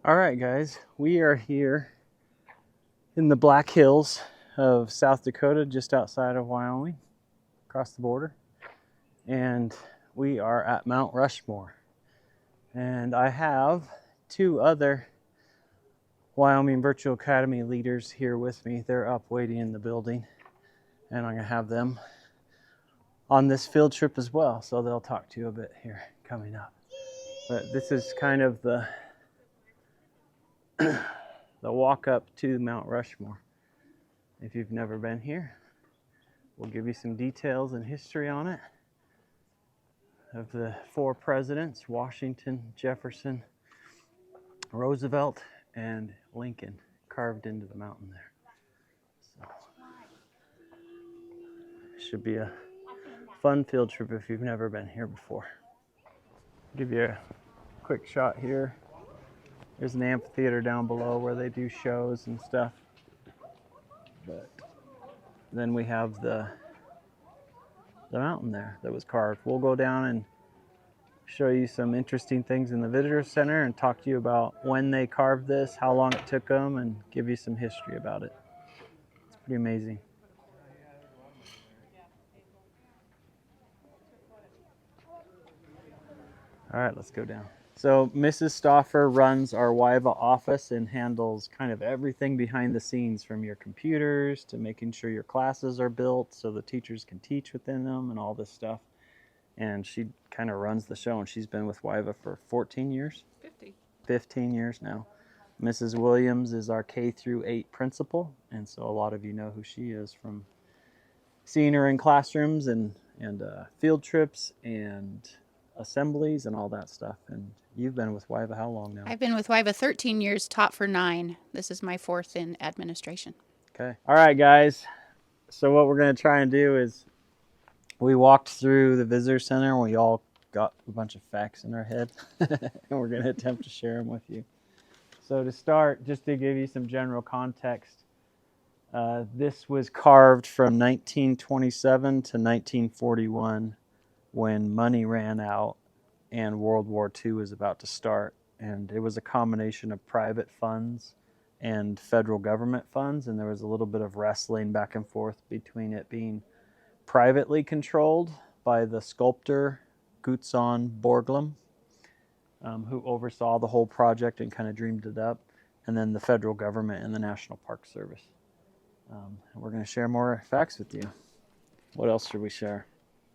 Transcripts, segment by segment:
All right, guys, we are here in the Black Hills of South Dakota, just outside of Wyoming, across the border. And we are at Mount Rushmore. And I have two other Wyoming Virtual Academy leaders here with me. They're up waiting in the building, and I'm going to have them on this field trip as well. So they'll talk to you a bit here coming up. But this is kind of the walk up to Mount Rushmore. If you've never been here, we'll give you some details and history on it of the four presidents: Washington, Jefferson, Roosevelt, and Lincoln, carved into the mountain there. So, should be a fun field trip if you've never been here before. Give you a quick shot here. There's an amphitheater down below where they do shows and stuff. But then we have the mountain there that was carved. We'll go down and show you some interesting things in the visitor center and talk to you about when they carved this, how long it took them, and give you some history about it. It's pretty amazing. All right, let's go down. So Mrs. Stauffer runs our WIVA office and handles kind of everything behind the scenes, from your computers to making sure your classes are built so the teachers can teach within them and all this stuff. And she kind of runs the show, and she's been with WIVA for 14 years? 15 years now. Mrs. Williams is our K through 8 principal, and so a lot of you know who she is from seeing her in classrooms and field trips and assemblies and all that stuff. And you've been with WIVA how long now? I've been with WIVA 13 years, taught for 9. This is my 4th in administration. Okay. All right, guys. So what we're going to try and do is, we walked through the visitor center and we all got a bunch of facts in our head and we're going to attempt to share them with you. So to start, just to give you some general context, this was carved from 1927 to 1941 when money ran out and World War II was about to start. And it was a combination of private funds and federal government funds, and there was a little bit of wrestling back and forth between it being privately controlled by the sculptor Gutzon Borglum, who oversaw the whole project and kind of dreamed it up, and then the federal government and the National Park Service. We're going to share more facts with you. What else should we share?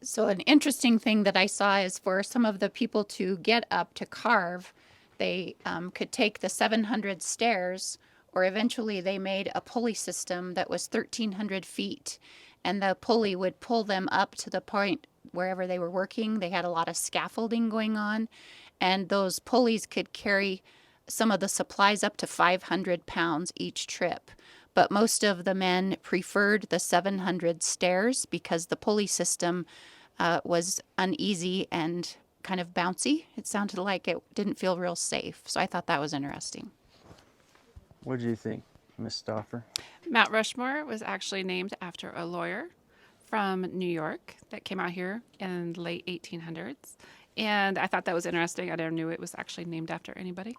So an interesting thing that I saw is for some of the people to get up to carve, they could take the 700 stairs, or eventually they made a pulley system that was 1,300 feet. And the pulley would pull them up to the point wherever they were working. They had a lot of scaffolding going on, and those pulleys could carry some of the supplies up to 500 pounds each trip. But most of the men preferred the 700 stairs because the pulley system was uneasy and kind of bouncy. It sounded like it didn't feel real safe. So I thought that was interesting. What do you think, Miss Stauffer? Mount Rushmore was actually named after a lawyer from New York that came out here in the late 1800s. And I thought that was interesting. I never knew it was actually named after anybody.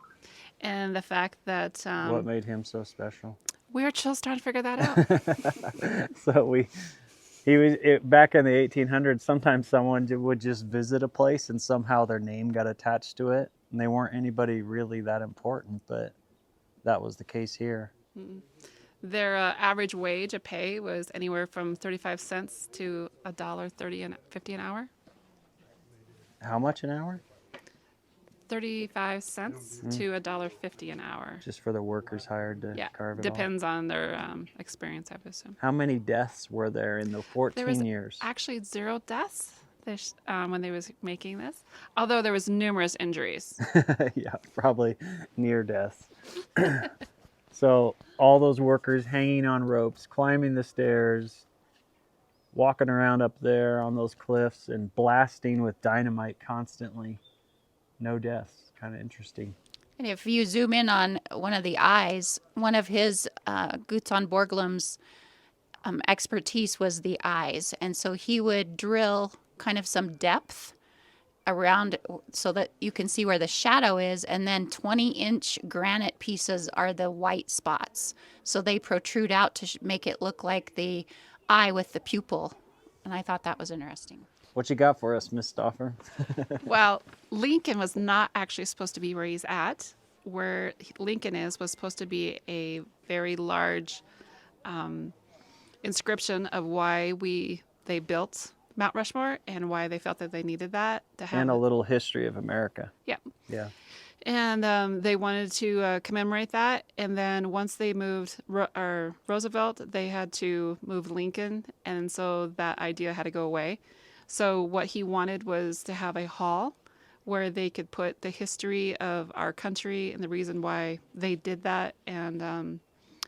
And the fact that... what made him so special? We were just trying to figure that out. So back in the 1800s, sometimes someone would just visit a place and somehow their name got attached to it. And they weren't anybody really that important, but that was the case here. Mm-mm. Their average wage of pay was anywhere from 35 cents to $1.30 and 50 an hour. How much an hour? 35 cents to $1.50 an hour. Just for the workers hired to carve it Depends on their experience, I would assume. How many deaths were there in the 14 years? Actually 0 deaths when they was making this, although there was numerous injuries. Yeah, probably near deaths. So all those workers hanging on ropes, climbing the stairs, walking around up there on those cliffs and blasting with dynamite constantly. No deaths. Kind of interesting. And if you zoom in on one of the eyes, one of his Gutzon Borglum's expertise was the eyes. And so he would drill kind of some depth around so that you can see where the shadow is, and then 20-inch granite pieces are the white spots. So they protrude out to make it look like the eye with the pupil. And I thought that was interesting. What you got for us, Miss Stoffer? Well, Lincoln was not actually supposed to be where he's at. Where Lincoln is was supposed to be a very large inscription of why they built Mount Rushmore and why they felt that they needed that to have. And a little history of America. Yeah. Yeah. And they wanted to commemorate that. And then once they moved Roosevelt, they had to move Lincoln. And so that idea had to go away. So what he wanted was to have a hall where they could put the history of our country and the reason why they did that and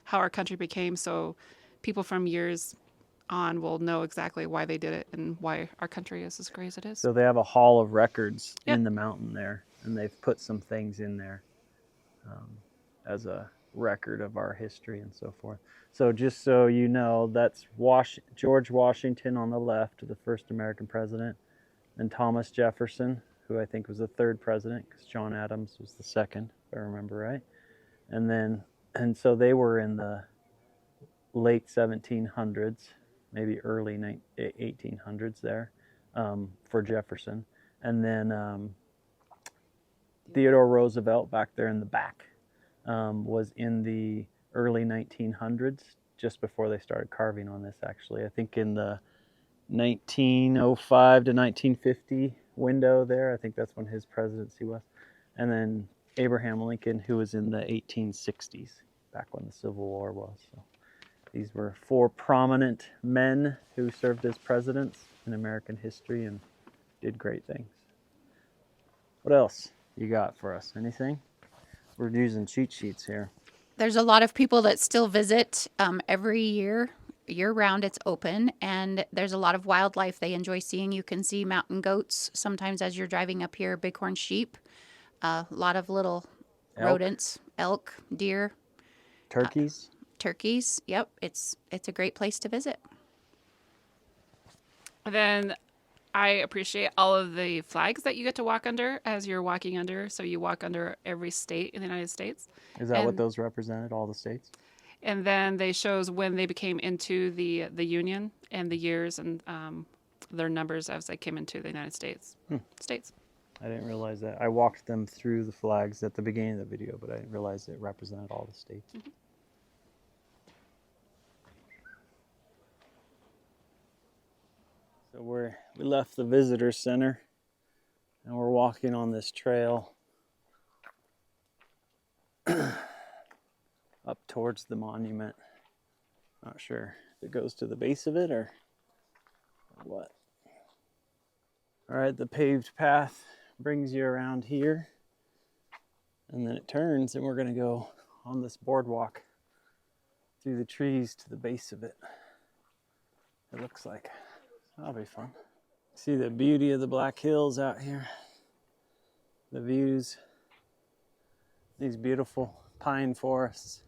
how our country became, so people from years on will know exactly why they did it and why our country is as great as it is. So they have a hall of records Yep. in the mountain there, and they've put some things in there as a record of our history and so forth. So just so you know, that's George Washington on the left, the first American president, and Thomas Jefferson, who I think was the third president, because John Adams was the second, if I remember right. And so they were in the late 1700s, maybe early 1800s there, for Jefferson. And then Theodore Roosevelt back there in the back was in the early 1900s, just before they started carving on this, actually. I think in the 1905 to 1950 window there, I think that's when his presidency was. And then Abraham Lincoln, who was in the 1860s, back when the Civil War was. So these were 4 prominent men who served as presidents in American history and did great things. What else you got for us? Anything? We're using cheat sheets here. There's a lot of people that still visit every year round. It's open, and there's a lot of wildlife they enjoy seeing. You can see mountain goats sometimes as you're driving up here, bighorn sheep, a lot of little rodents, elk, deer, Turkeys. turkeys. Yep, it's a great place to visit. Then I appreciate all of the flags that you get to walk under as you're walking under. So you walk under every state in the United States. Is that what those represented, all the states? And then they shows when they became into the Union and the years and their numbers as they came into the United States. I didn't realize that. I walked them through the flags at the beginning of the video, but I didn't realize it represented all the states. Mm-hmm. So we left the visitor center and we're walking on this trail up towards the monument. Not sure if it goes to the base of it or what. All right, the paved path brings you around here, and then it turns and we're gonna go on this boardwalk through the trees to the base of it. It looks like. That'll be fun. See the beauty of the Black Hills out here. The views. These beautiful pine forests.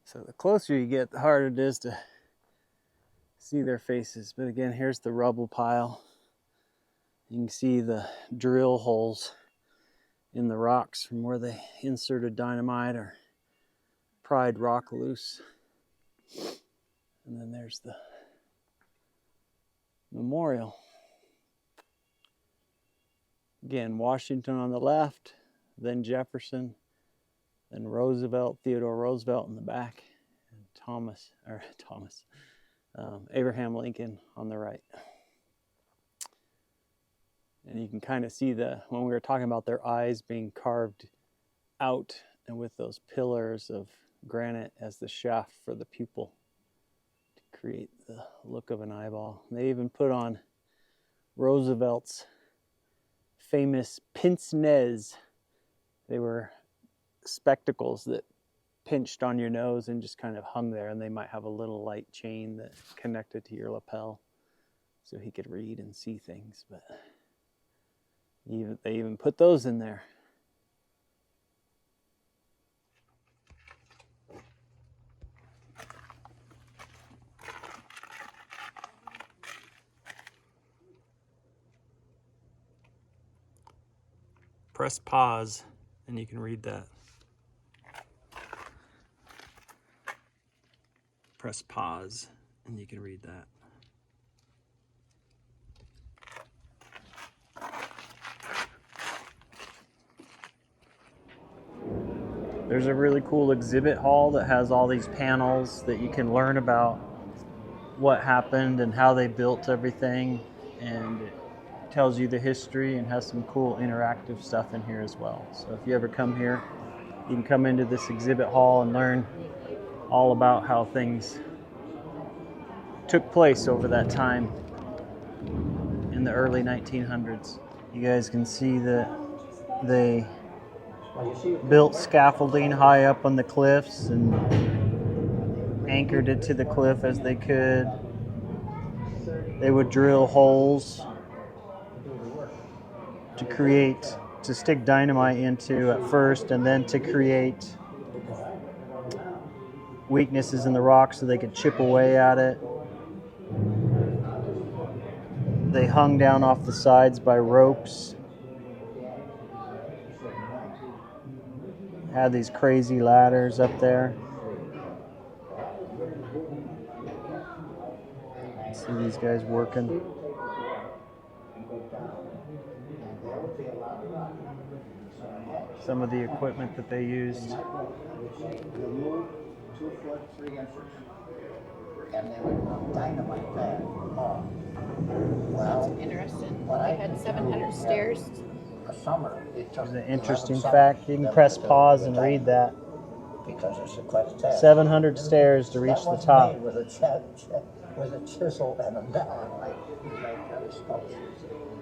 So the closer you get, the harder it is to see their faces. But again, here's the rubble pile. You can see the drill holes in the rocks from where they inserted dynamite or pried rock loose. And then there's the memorial. Again, Washington on the left, then Jefferson, then Roosevelt, Theodore Roosevelt in the back, and Abraham Lincoln on the right. And you can kind of see when we were talking about their eyes being carved out and with those pillars of granite as the shaft for the pupil to create the look of an eyeball. And they even put on Roosevelt's famous pince-nez. They were spectacles that pinched on your nose and just kind of hung there, and they might have a little light chain that connected to your lapel so he could read and see things. But they even put those in there. Press pause and you can read that. Press pause and you can read that. There's a really cool exhibit hall that has all these panels that you can learn about what happened and how they built everything, and it tells you the history and has some cool interactive stuff in here as well. So if you ever come here, you can come into this exhibit hall and learn all about how things took place over that time in the early 1900s. You guys can see that they built scaffolding high up on the cliffs and anchored it to the cliff as they could. They would drill holes to stick dynamite into at first, and then to create weaknesses in the rock so they could chip away at it. They hung down off the sides by ropes. Had these crazy ladders up there. See these guys working. Some of the equipment that they used. Remove 2 foot 3 inches, and they would dynamite that off. Well, Interesting. what I had did 700 stairs. a summer, it took There's an interesting 11 fact. summers You can them press to pause do and the read that. because it's a quest test. 700 stairs to reach That the wasn't top. made with a chisel and a dowel like other sculptures.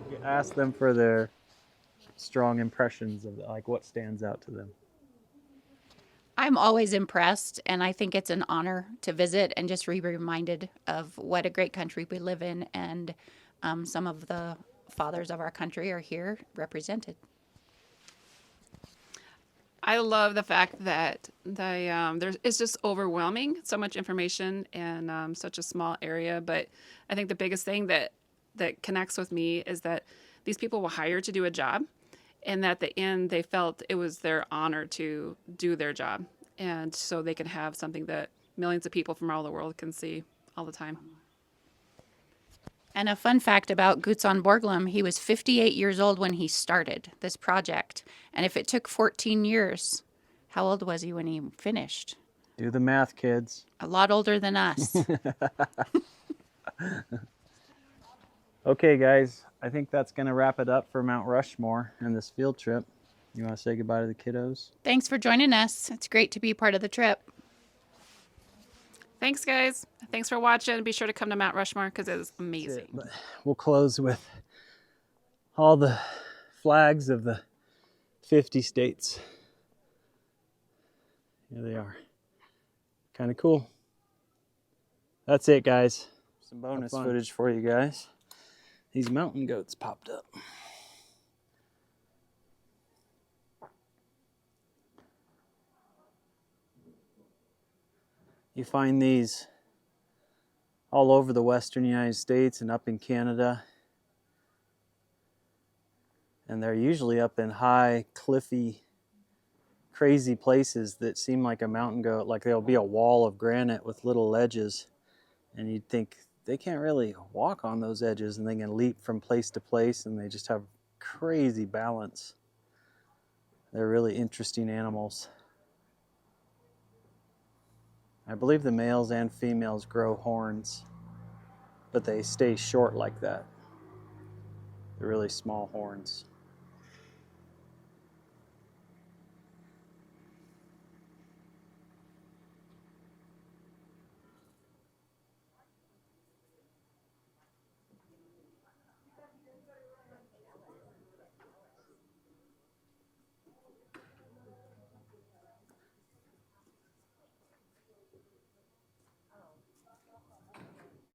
You ask them for their strong impressions of like what stands out to them. I'm always impressed, and I think it's an honor to visit and just be reminded of what a great country we live in, and some of the fathers of our country are here represented. I love the fact that it's just overwhelming, so much information in such a small area. But I think the biggest thing that connects with me is that these people were hired to do a job, and at the end they felt it was their honor to do their job, and so they can have something that millions of people from all the world can see all the time. And a fun fact about Gutzon Borglum, he was 58 years old when he started this project. And if it took 14 years, how old was he when he finished? Do the math, kids. A lot older than us. Okay, guys, I think that's going to wrap it up for Mount Rushmore and this field trip. You want to say goodbye to the kiddos? Thanks for joining us. It's great to be part of the trip. Thanks, guys. Thanks for watching. Be sure to come to Mount Rushmore because it is amazing. But we'll close with all the flags of the 50 states. Here they are. Kind of cool. That's it, guys. Some bonus footage for you guys. These mountain goats popped up. You find these all over the western United States and up in Canada. And they're usually up in high, cliffy, crazy places that seem like a mountain goat, like there'll be a wall of granite with little ledges. And you'd think they can't really walk on those edges, and they can leap from place to place, and they just have crazy balance. They're really interesting animals. I believe the males and females grow horns, but they stay short like that. They're really small horns.